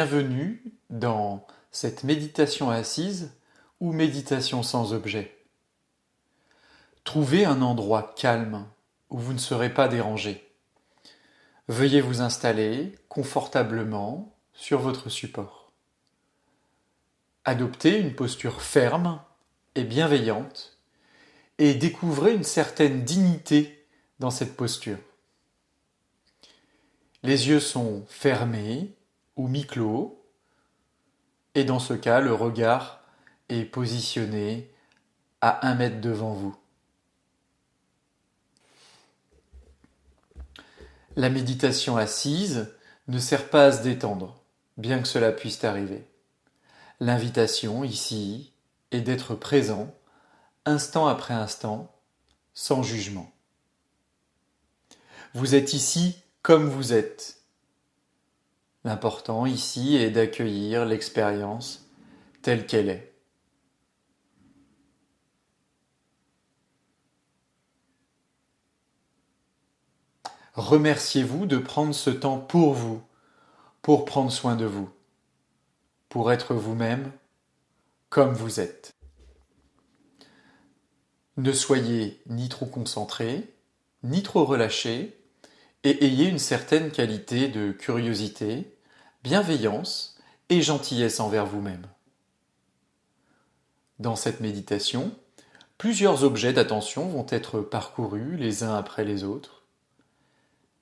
Bienvenue dans cette méditation assise ou méditation sans objet. Trouvez un endroit calme où vous ne serez pas dérangé. Veuillez vous installer confortablement sur votre support. Adoptez une posture ferme et bienveillante et découvrez une certaine dignité dans cette posture. Les yeux sont fermés ou mi-clos et dans ce cas, le regard est positionné à 1 mètre devant vous. La méditation assise ne sert pas à se détendre, bien que cela puisse arriver. L'invitation ici est d'être présent, instant après instant, sans jugement. Vous êtes ici comme vous êtes. L'important ici est d'accueillir l'expérience telle qu'elle est. Remerciez-vous de prendre ce temps pour vous, pour prendre soin de vous, pour être vous-même comme vous êtes. Ne soyez ni trop concentré, ni trop relâché, et ayez une certaine qualité de curiosité, bienveillance et gentillesse envers vous-même. Dans cette méditation, plusieurs objets d'attention vont être parcourus les uns après les autres.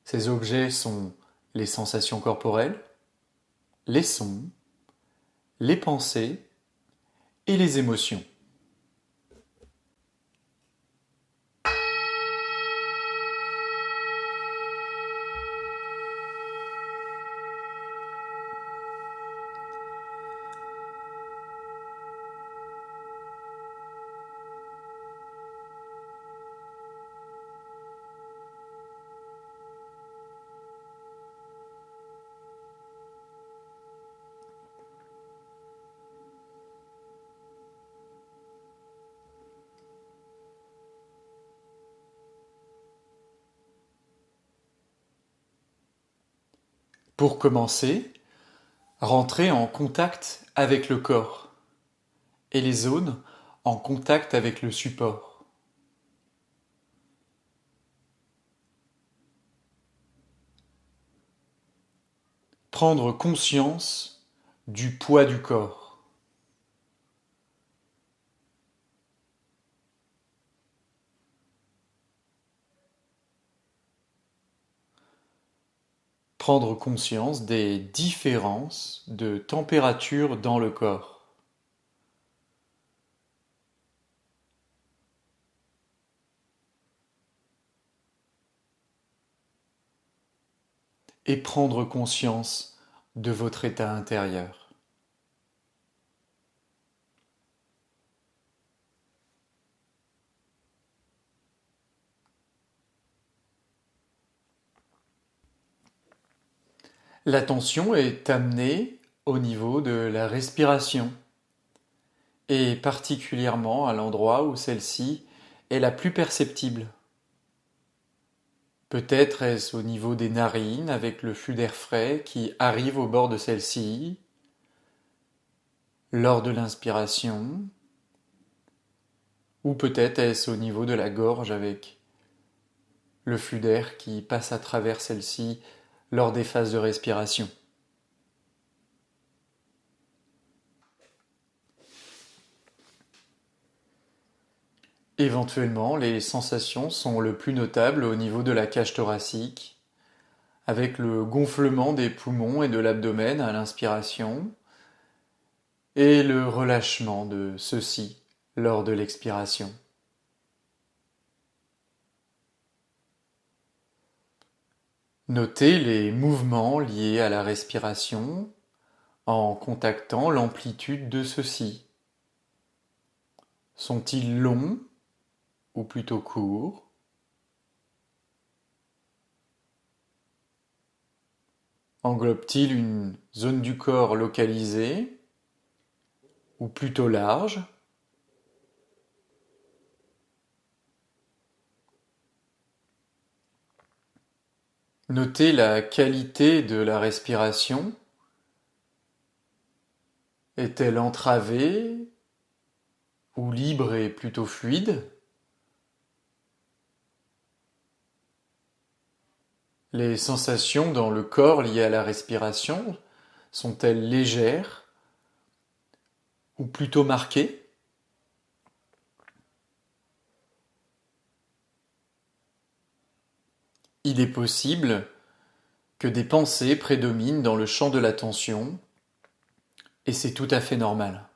Ces objets sont les sensations corporelles, les sons, les pensées et les émotions. Pour commencer, rentrez en contact avec le corps et les zones en contact avec le support. Prendre conscience du poids du corps. Prendre conscience des différences de température dans le corps. Et prendre conscience de votre état intérieur. L'attention est amenée au niveau de la respiration, et particulièrement à l'endroit où celle-ci est la plus perceptible. Peut-être est-ce au niveau des narines avec le flux d'air frais qui arrive au bord de celle-ci lors de l'inspiration, ou peut-être est-ce au niveau de la gorge avec le flux d'air qui passe à travers celle-ci lors des phases de respiration. Éventuellement, les sensations sont le plus notables au niveau de la cage thoracique, avec le gonflement des poumons et de l'abdomen à l'inspiration, et le relâchement de ceux-ci lors de l'expiration. Notez les mouvements liés à la respiration en contactant l'amplitude de ceux-ci. Sont-ils longs ou plutôt courts? Englobe-t-il une zone du corps localisée ou plutôt large? Notez la qualité de la respiration Est-elle entravée ou libre et plutôt fluide? Les sensations dans le corps liées à la respiration sont-elles légères ou plutôt marquées? Il est possible que des pensées prédominent dans le champ de l'attention et c'est tout à fait normal.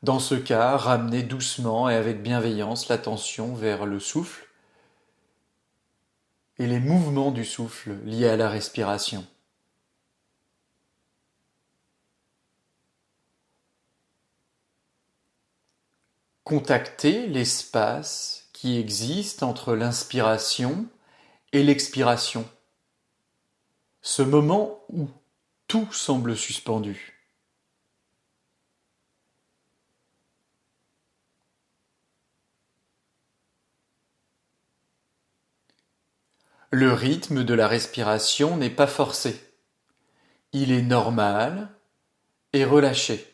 Dans ce cas, ramenez doucement et avec bienveillance l'attention vers le souffle et les mouvements du souffle liés à la respiration. Contactez l'espace qui existe entre l'inspiration et l'expiration. Ce moment où tout semble suspendu. Le rythme de la respiration n'est pas forcé. Il est normal et relâché.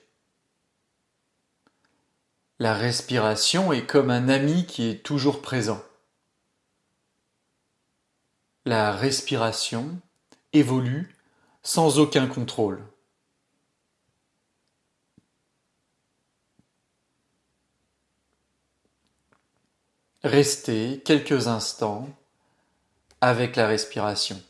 La respiration est comme un ami qui est toujours présent. La respiration évolue sans aucun contrôle. Restez quelques instants avec la respiration.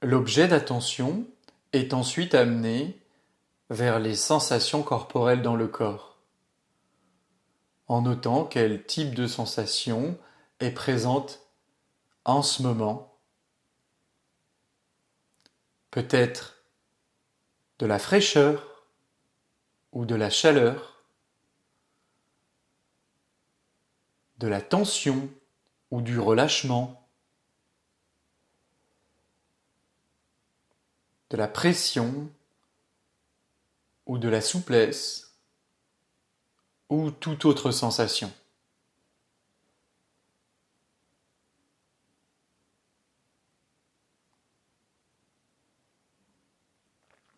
L'objet d'attention est ensuite amené vers les sensations corporelles dans le corps, en notant quel type de sensation est présente en ce moment. Peut-être de la fraîcheur ou de la chaleur, de la tension ou du relâchement, de la pression ou de la souplesse ou toute autre sensation.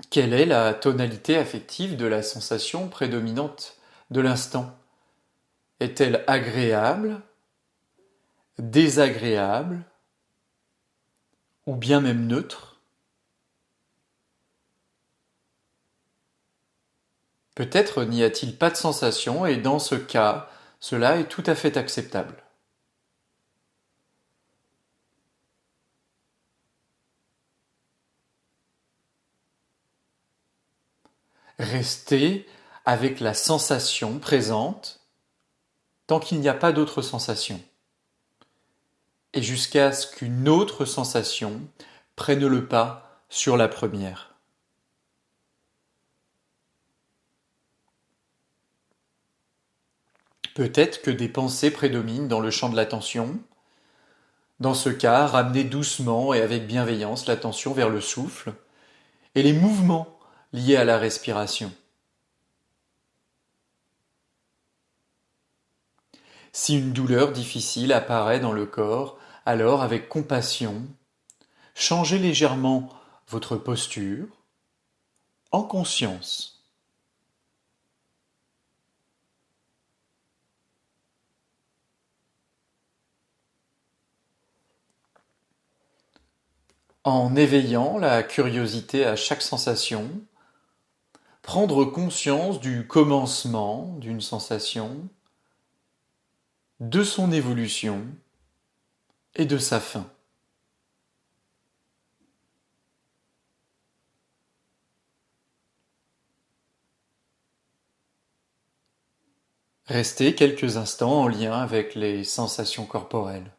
Quelle est la tonalité affective de la sensation prédominante de l'instant? Est-elle agréable, désagréable ou bien même neutre? Peut-être n'y a-t-il pas de sensation et dans ce cas, cela est tout à fait acceptable. Restez avec la sensation présente tant qu'il n'y a pas d'autre sensation. Et jusqu'à ce qu'une autre sensation prenne le pas sur la première. Peut-être que des pensées prédominent dans le champ de l'attention. Dans ce cas, ramenez doucement et avec bienveillance l'attention vers le souffle et les mouvements liés à la respiration. Si une douleur difficile apparaît dans le corps, alors avec compassion, changez légèrement votre posture en conscience. En éveillant la curiosité à chaque sensation, prendre conscience du commencement d'une sensation, de son évolution et de sa fin. Restez quelques instants en lien avec les sensations corporelles.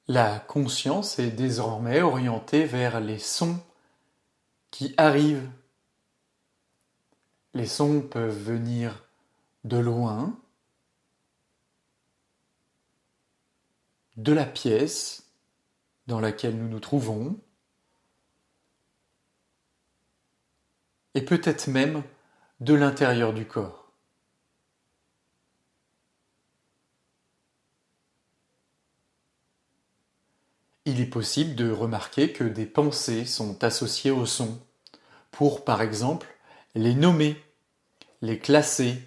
La conscience est désormais orientée vers les sons qui arrivent. Les sons peuvent venir de loin, de la pièce dans laquelle nous nous trouvons, et peut-être même de l'intérieur du corps. Il est possible de remarquer que des pensées sont associées au son, pour par exemple les nommer, les classer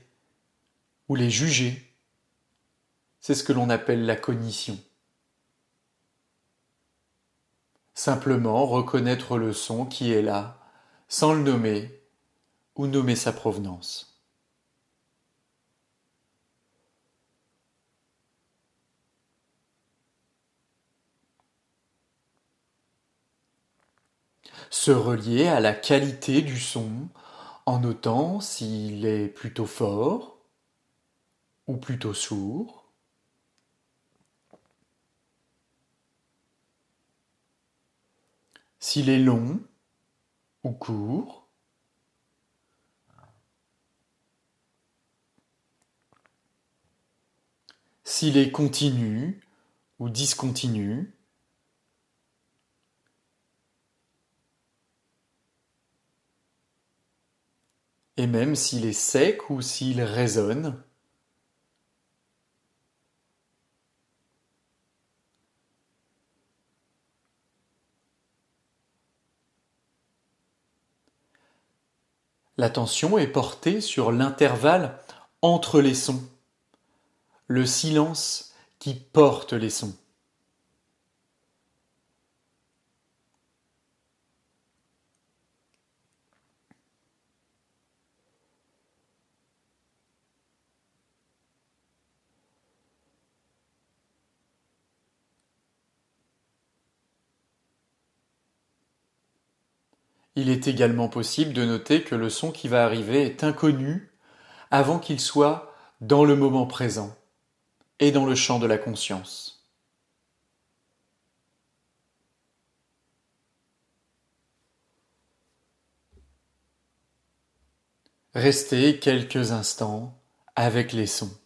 ou les juger. C'est ce que l'on appelle la cognition. Simplement reconnaître le son qui est là, sans le nommer ou nommer sa provenance. Se relier à la qualité du son en notant s'il est plutôt fort ou plutôt sourd, s'il est long ou court, s'il est continu ou discontinu, et même s'il est sec ou s'il résonne. L'attention est portée sur l'intervalle entre les sons, le silence qui porte les sons. Il est également possible de noter que le son qui va arriver est inconnu avant qu'il soit dans le moment présent et dans le champ de la conscience. Restez quelques instants avec les sons.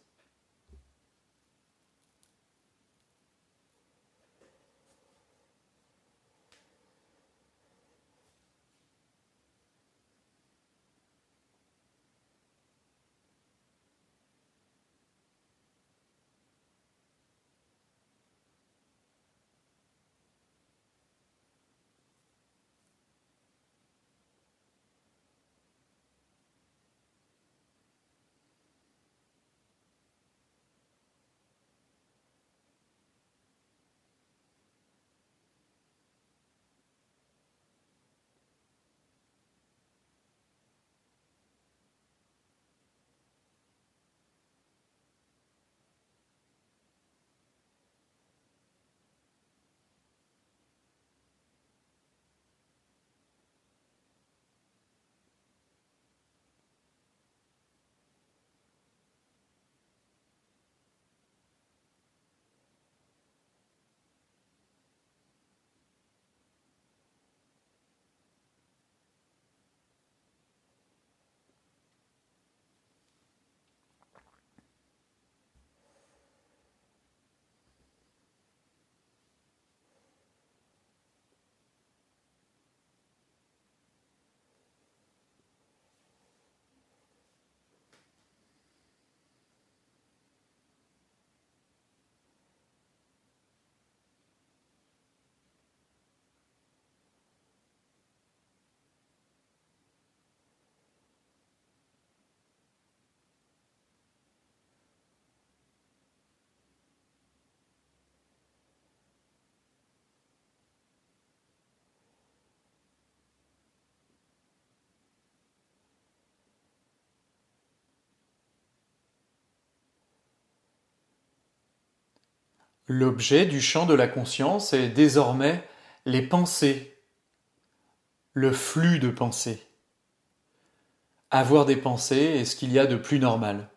L'objet du champ de la conscience est désormais les pensées, le flux de pensées. Avoir des pensées est ce qu'il y a de plus normal.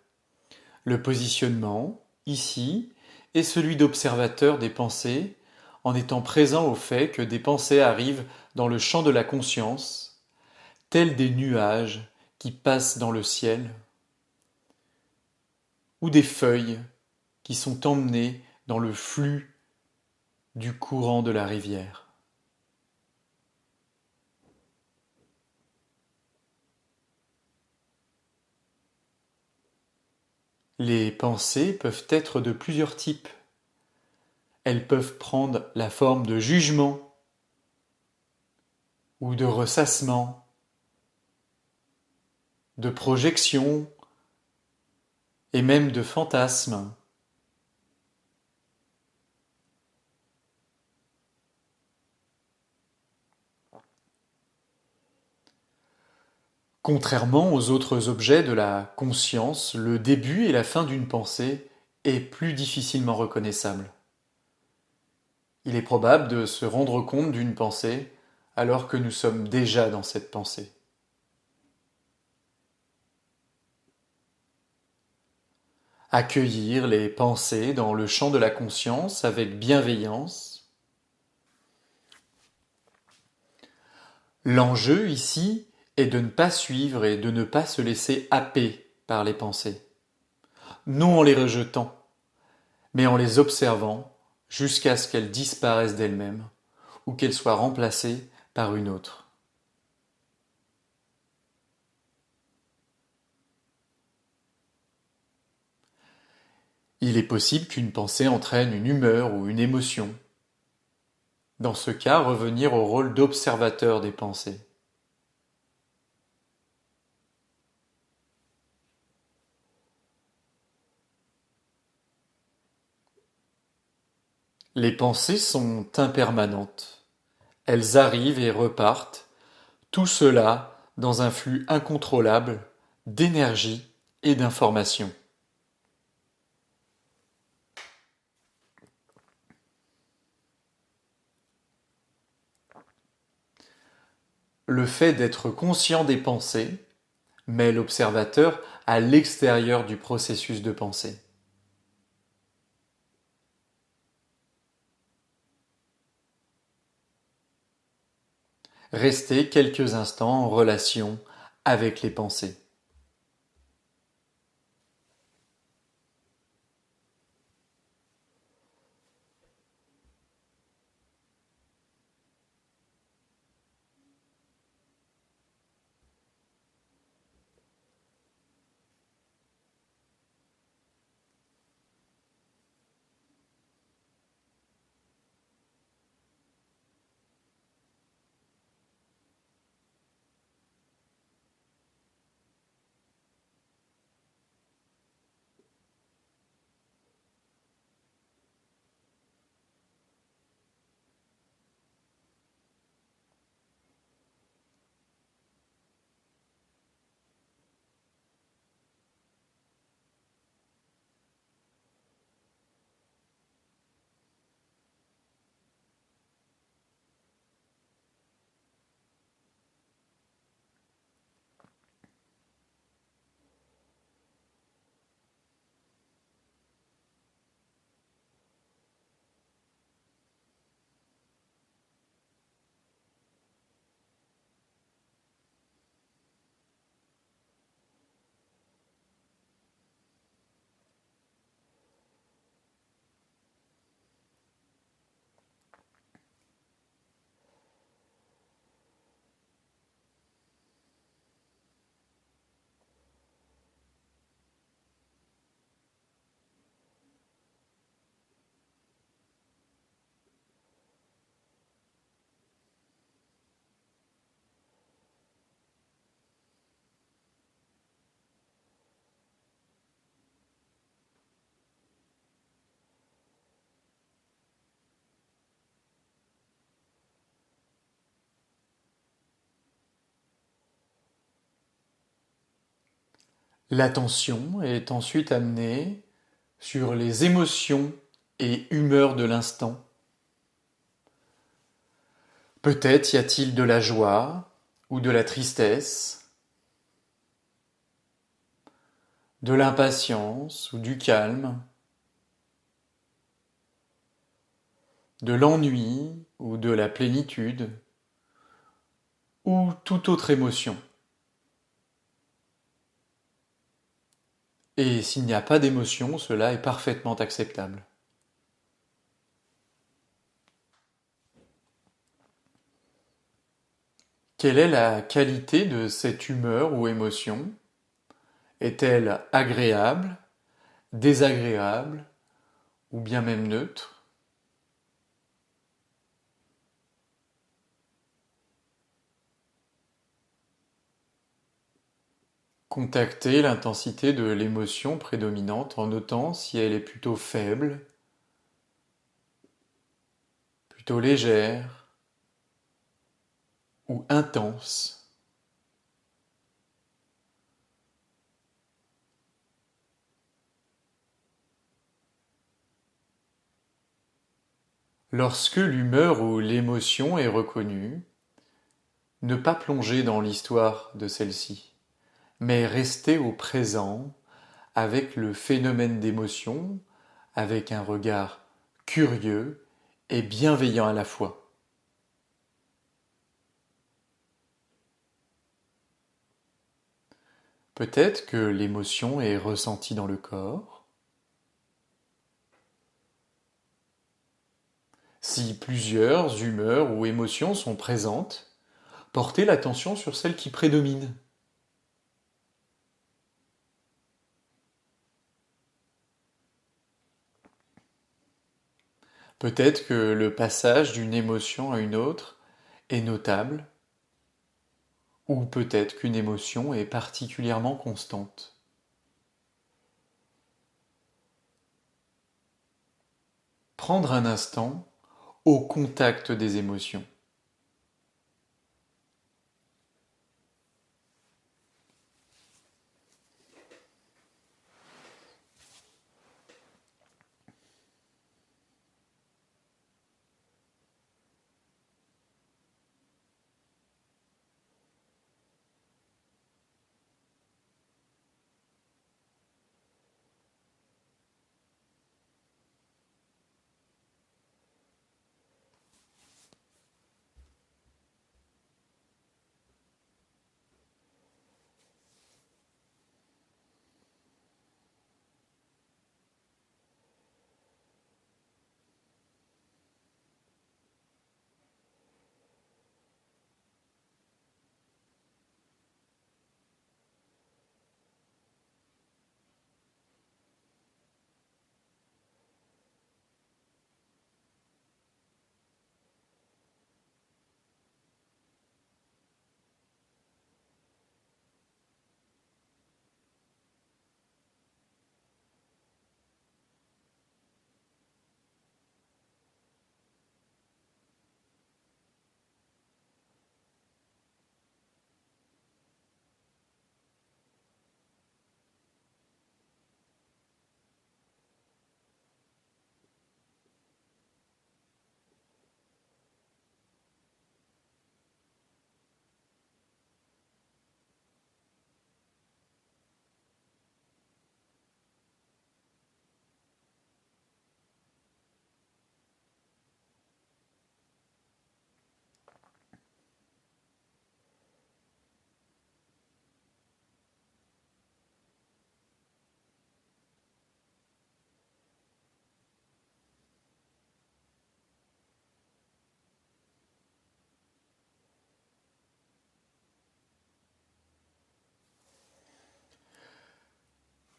Le positionnement, ici, est celui d'observateur des pensées, en étant présent au fait que des pensées arrivent dans le champ de la conscience, tels des nuages qui passent dans le ciel, ou des feuilles qui sont emmenées dans le flux du courant de la rivière. Les pensées peuvent être de plusieurs types. Elles peuvent prendre la forme de jugement ou de ressassement, de projection et même de fantasmes. Contrairement aux autres objets de la conscience, le début et la fin d'une pensée est plus difficilement reconnaissable. Il est probable de se rendre compte d'une pensée alors que nous sommes déjà dans cette pensée. Accueillir les pensées dans le champ de la conscience avec bienveillance. L'enjeu ici est de ne pas suivre et de ne pas se laisser happer par les pensées. Non en les rejetant, mais en les observant jusqu'à ce qu'elles disparaissent d'elles-mêmes ou qu'elles soient remplacées par une autre. Il est possible qu'une pensée entraîne une humeur ou une émotion. Dans ce cas, revenir au rôle d'observateur des pensées. Les pensées sont impermanentes. Elles arrivent et repartent, tout cela dans un flux incontrôlable d'énergie et d'information. Le fait d'être conscient des pensées met l'observateur à l'extérieur du processus de pensée. Restez quelques instants en relation avec les pensées. L'attention est ensuite amenée sur les émotions et humeurs de l'instant. Peut-être y a-t-il de la joie ou de la tristesse, de l'impatience ou du calme, de l'ennui ou de la plénitude, ou toute autre émotion. Et s'il n'y a pas d'émotion, cela est parfaitement acceptable. Quelle est la qualité de cette humeur ou émotion? Est-elle agréable, désagréable ou bien même neutre? Contactez l'intensité de l'émotion prédominante en notant si elle est plutôt faible, plutôt légère ou intense. Lorsque l'humeur ou l'émotion est reconnue, ne pas plonger dans l'histoire de celle-ci, mais rester au présent avec le phénomène d'émotion, avec un regard curieux et bienveillant à la fois. Peut-être que l'émotion est ressentie dans le corps. Si plusieurs humeurs ou émotions sont présentes, portez l'attention sur celle qui prédomine. Peut-être que le passage d'une émotion à une autre est notable, ou peut-être qu'une émotion est particulièrement constante. Prendre un instant au contact des émotions.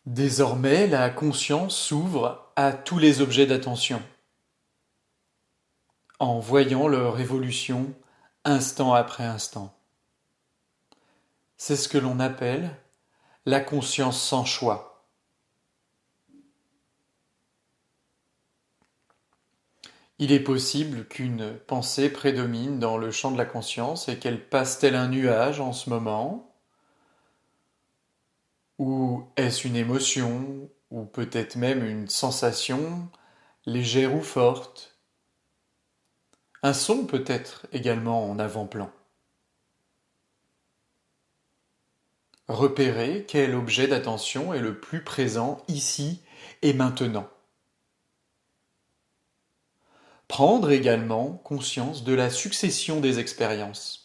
Désormais, la conscience s'ouvre à tous les objets d'attention, en voyant leur évolution instant après instant. C'est ce que l'on appelle la conscience sans choix. Il est possible qu'une pensée prédomine dans le champ de la conscience et qu'elle passe tel un nuage en ce moment, ou est-ce une émotion, ou peut-être même une sensation légère ou forte. Un son peut être également en avant-plan. Repérer quel objet d'attention est le plus présent ici et maintenant. Prendre également conscience de la succession des expériences.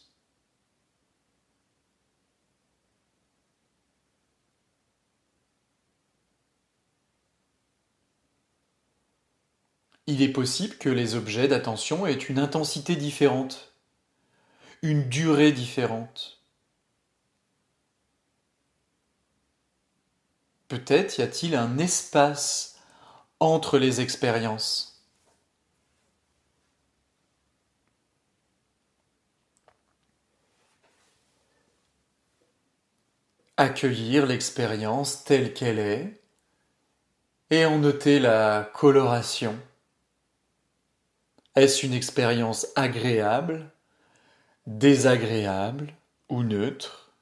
Il est possible que les objets d'attention aient une intensité différente, une durée différente. Peut-être y a-t-il un espace entre les expériences. Accueillir l'expérience telle qu'elle est et en noter la coloration. Est-ce une expérience agréable, désagréable ou neutre?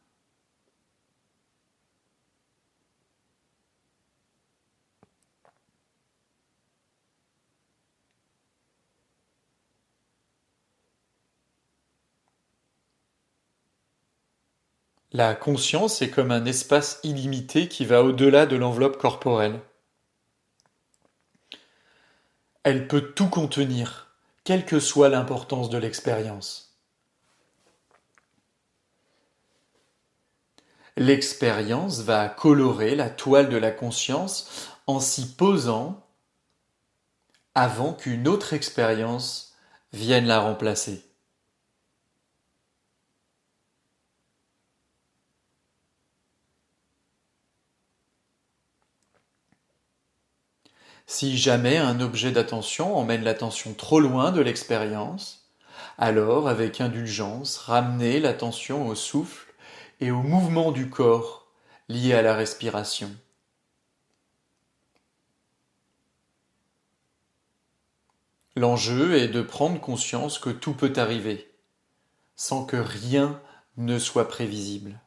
La conscience est comme un espace illimité qui va au-delà de l'enveloppe corporelle. Elle peut tout contenir, quelle que soit l'importance de l'expérience. L'expérience va colorer la toile de la conscience en s'y posant avant qu'une autre expérience vienne la remplacer. Si jamais un objet d'attention emmène l'attention trop loin de l'expérience, alors, avec indulgence, ramenez l'attention au souffle et au mouvement du corps lié à la respiration. L'enjeu est de prendre conscience que tout peut arriver, sans que rien ne soit prévisible.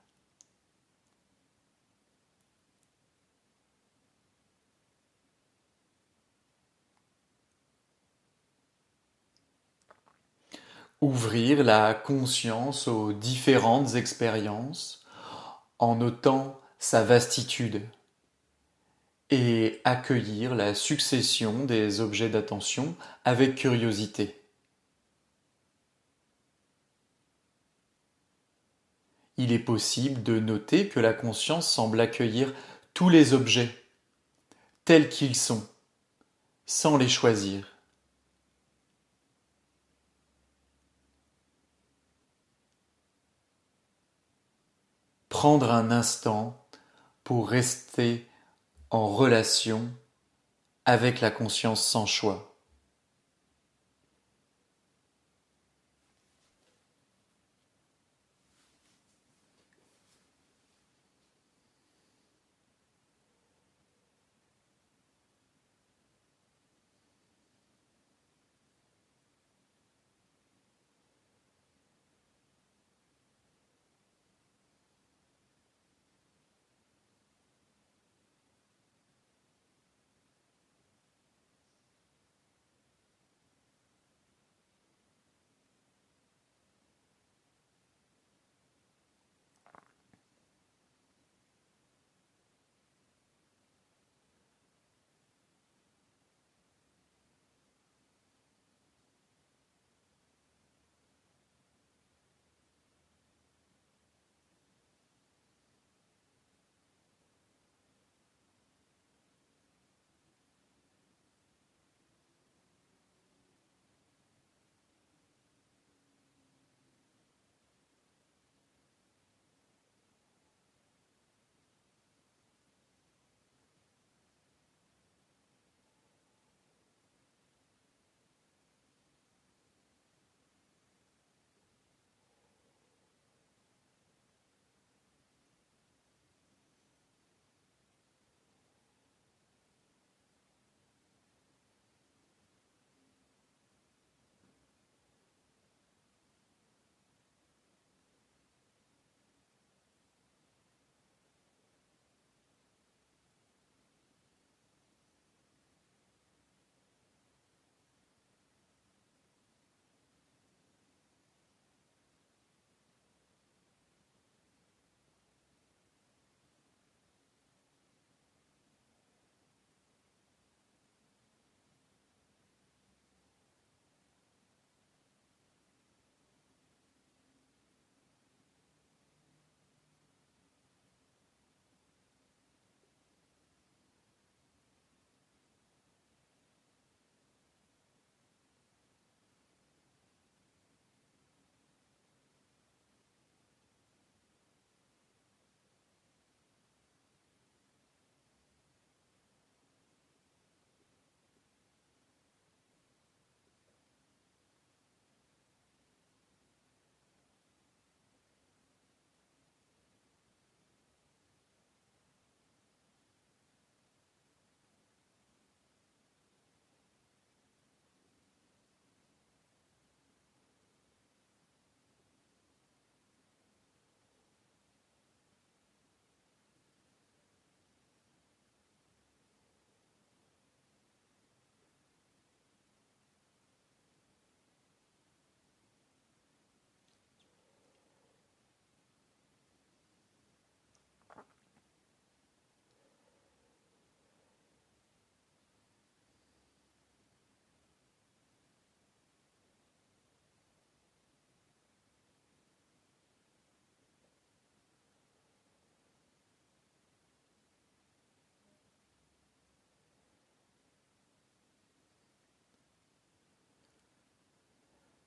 Ouvrir la conscience aux différentes expériences en notant sa vastitude et accueillir la succession des objets d'attention avec curiosité. Il est possible de noter que la conscience semble accueillir tous les objets tels qu'ils sont, sans les choisir. Prendre un instant pour rester en relation avec la conscience sans choix.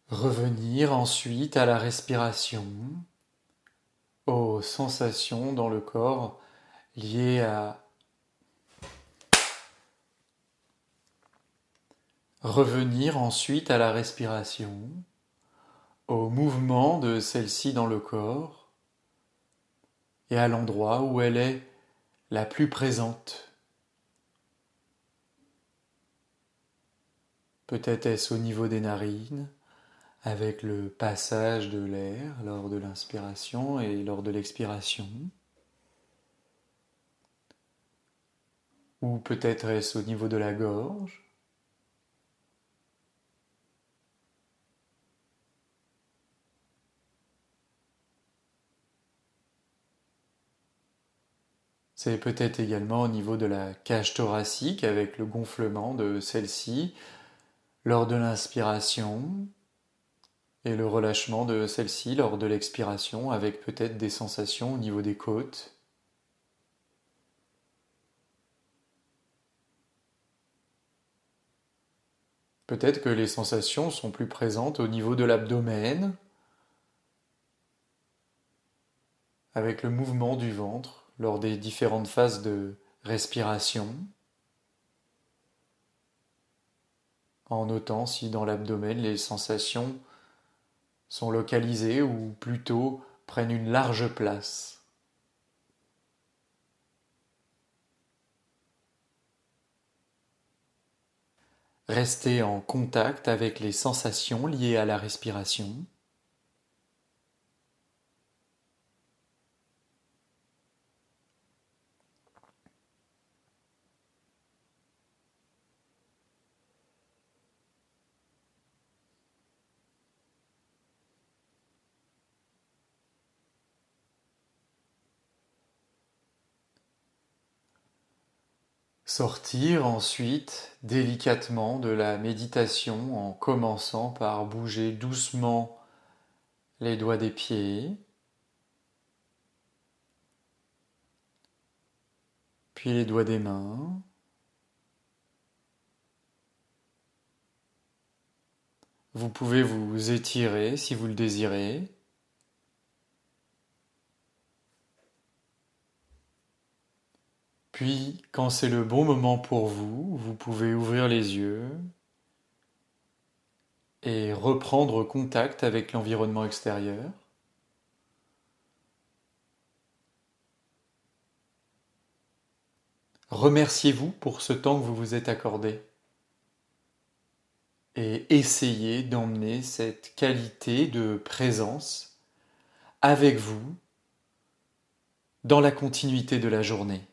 Revenir ensuite à la respiration, aux sensations dans le corps liées à Revenir ensuite à la respiration, au mouvement de celle-ci dans le corps et à l'endroit où elle est la plus présente. Peut-être est-ce au niveau des narines, avec le passage de l'air lors de l'inspiration et lors de l'expiration. Ou peut-être est-ce au niveau de la gorge. C'est peut-être également au niveau de la cage thoracique avec le gonflement de celle-ci lors de l'inspiration et le relâchement de celle-ci lors de l'expiration avec peut-être des sensations au niveau des côtes. Peut-être que les sensations sont plus présentes au niveau de l'abdomen avec le mouvement du ventre lors des différentes phases de respiration, en notant si dans l'abdomen les sensations sont localisées ou plutôt prennent une large place. Restez en contact avec les sensations liées à la respiration. Sortir ensuite délicatement de la méditation en commençant par bouger doucement les doigts des pieds, puis les doigts des mains. Vous pouvez vous étirer si vous le désirez. Puis, quand c'est le bon moment pour vous, vous pouvez ouvrir les yeux et reprendre contact avec l'environnement extérieur. Remerciez-vous pour ce temps que vous vous êtes accordé et essayez d'emmener cette qualité de présence avec vous dans la continuité de la journée.